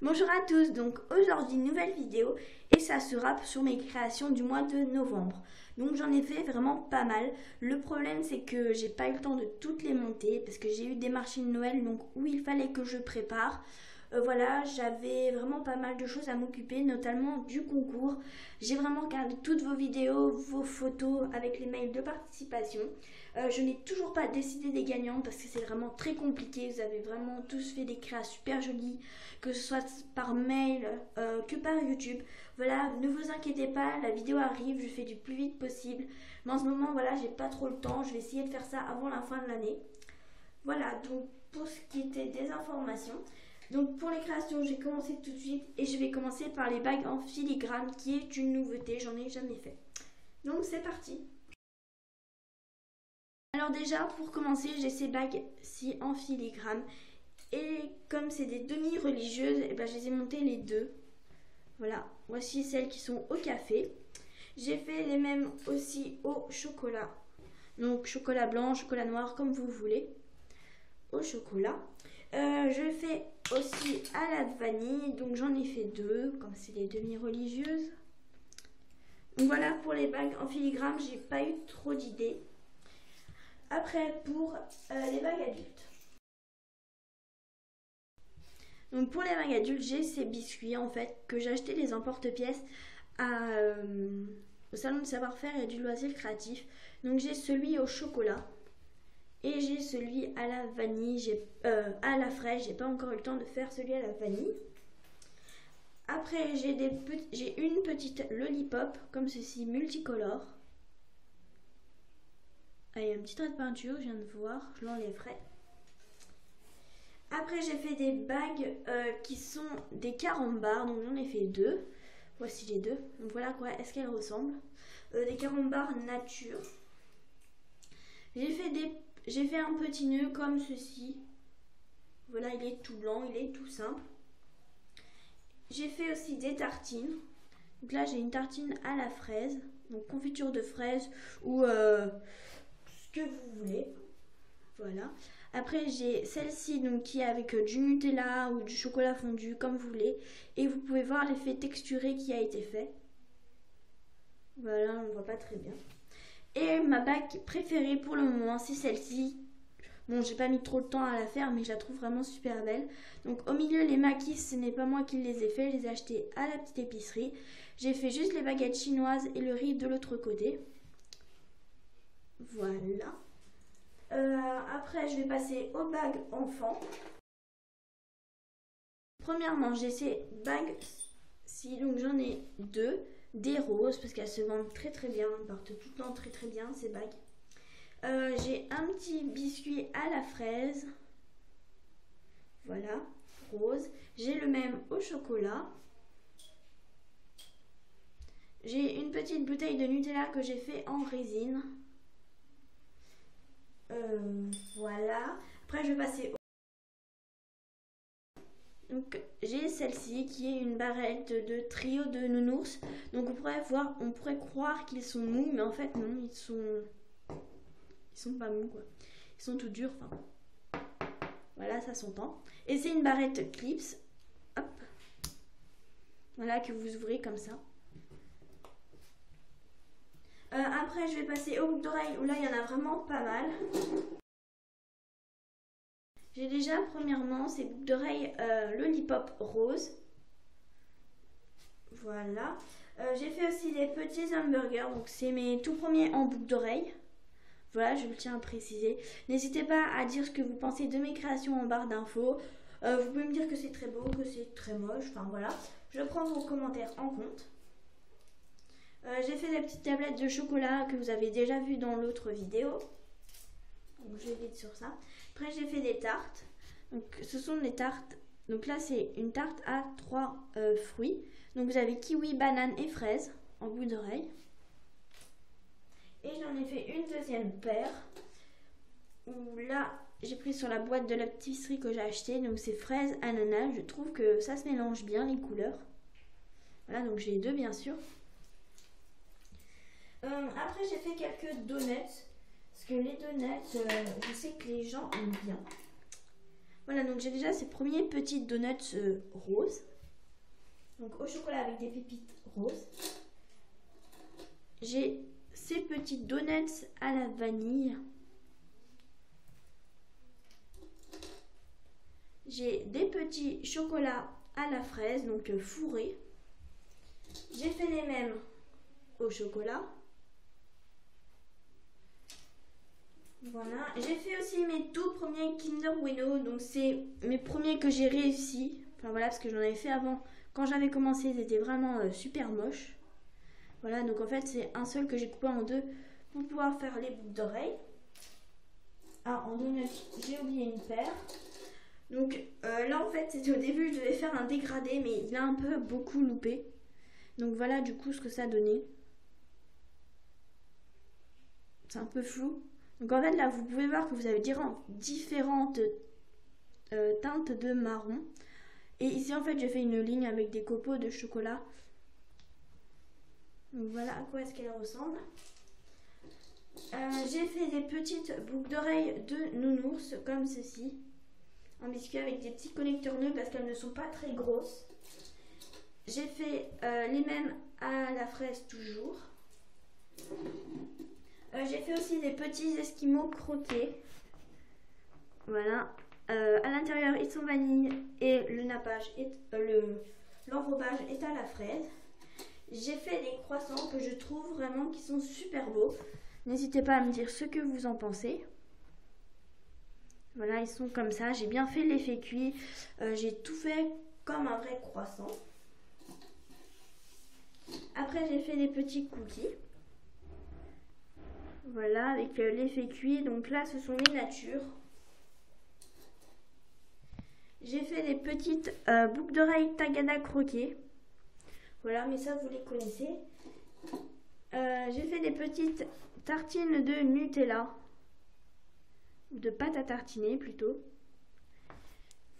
Bonjour à tous, donc aujourd'hui nouvelle vidéo et ça sera sur mes créations du mois de novembre. Donc j'en ai fait vraiment pas mal. Le problème c'est que j'ai pas eu le temps de toutes les monter parce que j'ai eu des marchés de Noël donc où il fallait que je prépare. Voilà, j'avais vraiment pas mal de choses à m'occuper, notamment du concours. J'ai vraiment regardé toutes vos vidéos, vos photos avec les mails de participation. Je n'ai toujours pas décidé des gagnants parce que c'est vraiment très compliqué. Vous avez vraiment tous fait des créas super jolies, que ce soit par mail que par YouTube. Voilà, ne vous inquiétez pas, la vidéo arrive, je fais du plus vite possible. Mais en ce moment, voilà, j'ai pas trop le temps. Je vais essayer de faire ça avant la fin de l'année. Voilà, donc pour ce qui était des informations. Donc pour les créations, j'ai commencé tout de suite et je vais commencer par les bagues en filigrane qui est une nouveauté, j'en ai jamais fait. Donc c'est parti. Alors déjà pour commencer, j'ai ces bagues-ci en filigrane et comme c'est des demi-religieuses, et ben, je les ai montées les deux. Voilà, voici celles qui sont au café. J'ai fait les mêmes aussi au chocolat. Donc chocolat blanc, chocolat noir comme vous voulez. Au chocolat. Je fais aussi à la vanille, donc j'en ai fait deux, comme c'est les demi-religieuses. Donc voilà pour les bagues en filigrane, j'ai pas eu trop d'idées. Après pour les bagues adultes. Donc pour les bagues adultes, j'ai ces biscuits en fait que j'ai acheté les emporte-pièces au salon de savoir-faire et du loisir créatif. Donc j'ai celui au chocolat. Et j'ai celui à la vanille, à la fraise, j'ai pas encore eu le temps de faire celui à la vanille. Après j'ai une petite lollipop comme ceci, multicolore. Ah, il y a un petit trait de peinture, je viens de voir, je l'enlèverai. Après j'ai fait des bagues qui sont des carambars, donc j'en ai fait deux. Voici les deux, donc voilà quoi est-ce qu'elles ressemblent. Des carambars nature. J'ai fait un petit nœud comme ceci. Voilà, il est tout blanc, il est tout simple. J'ai fait aussi des tartines. Donc là, j'ai une tartine à la fraise. Donc confiture de fraise ou ce que vous voulez. Voilà. Après, j'ai celle-ci donc qui est avec du Nutella ou du chocolat fondu, comme vous voulez. Et vous pouvez voir l'effet texturé qui a été fait. Voilà, on ne voit pas très bien. Et ma bague préférée pour le moment, c'est celle-ci. Bon, j'ai pas mis trop de temps à la faire, mais je la trouve vraiment super belle. Donc au milieu, les maquis, ce n'est pas moi qui les ai fait, je les ai achetés à la petite épicerie. J'ai fait juste les baguettes chinoises et le riz de l'autre côté. Voilà. Après, je vais passer aux bagues enfants. Premièrement, j'ai ces bagues-ci, donc j'en ai deux. Des roses, parce qu'elles se vendent très très bien, elles partent tout le temps très très bien ces bagues. J'ai un petit biscuit à la fraise. Voilà, rose. J'ai le même au chocolat. J'ai une petite bouteille de Nutella que j'ai fait en résine. Voilà. Après, je vais passer au... Donc, j'ai celle-ci qui est une barrette de trio de nounours. Donc, on pourrait croire qu'ils sont mous, mais en fait, non, ils sont pas mous, quoi. Ils sont tout durs, enfin... Voilà, ça s'entend. Et c'est une barrette clips. Hop. Voilà, que vous ouvrez comme ça. Après, je vais passer aux boucles d'oreilles où là, il y en a vraiment pas mal. J'ai déjà, premièrement, ces boucles d'oreilles Lollipop rose. Voilà. J'ai fait aussi des petits hamburgers. Donc, c'est mes tout premiers en boucles d'oreilles. Voilà, je le tiens à préciser. N'hésitez pas à dire ce que vous pensez de mes créations en barre d'infos. Vous pouvez me dire que c'est très beau, que c'est très moche. Enfin, voilà. Je prends vos commentaires en compte. J'ai fait des petites tablettes de chocolat que vous avez déjà vues dans l'autre vidéo. Donc je vais vite sur ça. Après j'ai fait des tartes. Donc ce sont des tartes. Donc là c'est une tarte à 3 fruits. Donc vous avez kiwi, banane et fraise en bout d'oreille. Et j'en ai fait une deuxième paire. Où là j'ai pris sur la boîte de la pâtisserie que j'ai acheté. Donc c'est fraise, ananas. Je trouve que ça se mélange bien les couleurs. Voilà, donc j'ai les deux bien sûr. Après j'ai fait quelques donuts. Parce que les donuts, je sais que les gens aiment bien. Voilà, donc j'ai déjà ces premiers petits donuts roses. Donc au chocolat avec des pépites roses. J'ai ces petits donuts à la vanille. J'ai des petits chocolats à la fraise, donc fourrés. J'ai fait les mêmes au chocolat. Voilà, j'ai fait aussi mes tout premiers Kinder Bueno, donc c'est mes premiers que j'ai réussi. Enfin voilà, parce que j'en avais fait avant. Quand j'avais commencé, ils étaient vraiment super moches. Voilà, donc en fait c'est un seul que j'ai coupé en deux pour pouvoir faire les boucles d'oreilles. Ah, en donut, j'ai oublié une paire. Donc là en fait c'était au début, je devais faire un dégradé, mais il a un peu beaucoup loupé. Donc voilà du coup ce que ça donnait. C'est un peu flou. Donc en fait là vous pouvez voir que vous avez différentes teintes de marron. Et ici en fait j'ai fait une ligne avec des copeaux de chocolat. Donc voilà à quoi est-ce qu'elle ressemble. J'ai fait des petites boucles d'oreilles de nounours comme ceci. Un biscuit avec des petits connecteurs nœuds parce qu'elles ne sont pas très grosses. J'ai fait les mêmes à la fraise toujours. J'ai fait aussi des petits esquimaux croqués. Voilà. À l'intérieur ils sont vanille et le nappage l'enrobage est à la fraise. J'ai fait des croissants que je trouve vraiment qui sont super beaux. N'hésitez pas à me dire ce que vous en pensez. Voilà, ils sont comme ça. J'ai bien fait l'effet cuit. J'ai tout fait comme un vrai croissant. Après, j'ai fait des petits cookies. Voilà, avec l'effet cuit. Donc là, ce sont les natures. J'ai fait des petites boucles d'oreilles Tagada croquées. Voilà, mais ça, vous les connaissez. J'ai fait des petites tartines de Nutella. De pâte à tartiner plutôt.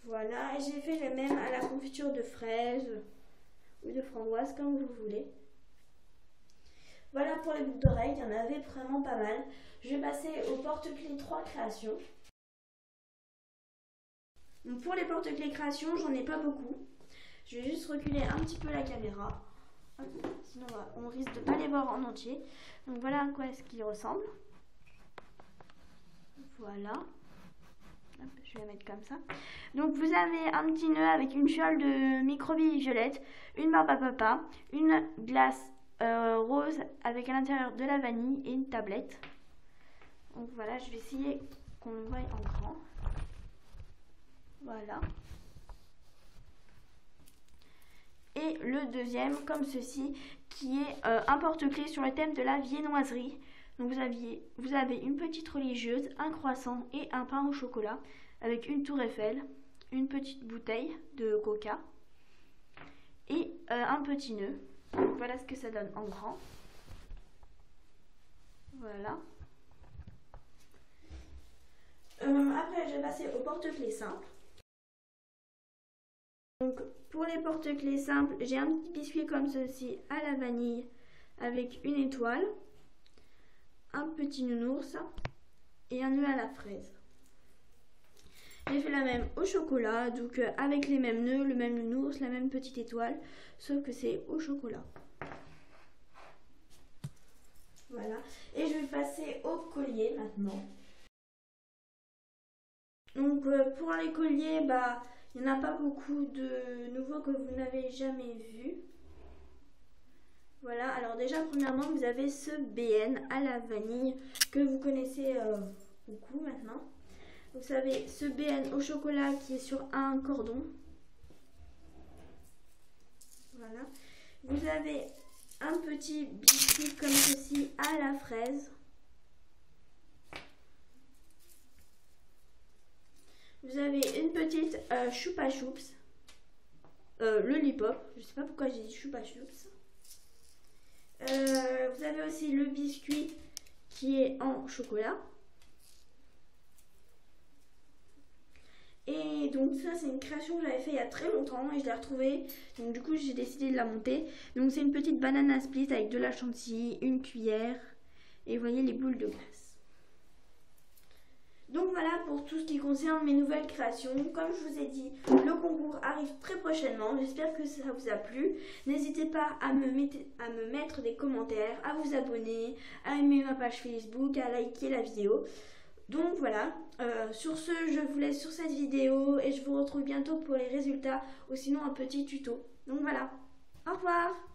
Voilà, et j'ai fait le même à la confiture de fraises ou de framboise comme vous voulez. Voilà pour les boucles d'oreilles, il y en avait vraiment pas mal. Je vais passer au porte-clés 3 créations. Donc pour les porte-clés créations, j'en ai pas beaucoup. Je vais juste reculer un petit peu la caméra. Hop, sinon on risque de ne pas les voir en entier. Donc voilà à quoi est-ce qu'ils ressemblent. Voilà. Hop, je vais la mettre comme ça. Donc vous avez un petit nœud avec une fiole de microbilles violettes, une barbe à papa, une glace rose avec à l'intérieur de la vanille et une tablette. Donc voilà, je vais essayer qu'on le voie en grand. Voilà. Et le deuxième comme ceci qui est un porte-clés sur le thème de la viennoiserie. Donc vous avez une petite religieuse, un croissant et un pain au chocolat avec une tour Eiffel, une petite bouteille de coca et un petit nœud. Donc voilà ce que ça donne en grand. Voilà. Après je vais passer au porte-clés simple. Donc pour les porte-clés simples, j'ai un petit biscuit comme ceci à la vanille avec une étoile, un petit nounours et un nœud à la fraise. J'ai fait la même au chocolat, donc avec les mêmes nœuds, le même nounours, la même petite étoile, sauf que c'est au chocolat. Voilà. Et je vais passer au collier maintenant. Donc pour les colliers, il n'y en a pas beaucoup de nouveaux que vous n'avez jamais vus. Voilà, alors déjà premièrement vous avez ce BN à la vanille que vous connaissez beaucoup maintenant. Vous avez ce BN au chocolat qui est sur un cordon. Voilà. Vous avez un petit biscuit comme ceci à la fraise. Vous avez une petite choupa choups. Lollipop. Je ne sais pas pourquoi j'ai dit choupa choups. Vous avez aussi le biscuit qui est en chocolat. Et donc ça c'est une création que j'avais fait il y a très longtemps et je l'ai retrouvée. Donc du coup j'ai décidé de la monter. Donc c'est une petite banana split avec de la chantilly, une cuillère et vous voyez les boules de glace. Donc voilà pour tout ce qui concerne mes nouvelles créations. Comme je vous ai dit, le concours arrive très prochainement. J'espère que ça vous a plu. N'hésitez pas à me mettre des commentaires, à vous abonner, à aimer ma page Facebook, à liker la vidéo. Donc voilà, sur ce, je vous laisse sur cette vidéo et je vous retrouve bientôt pour les résultats ou sinon un petit tuto. Donc voilà, au revoir!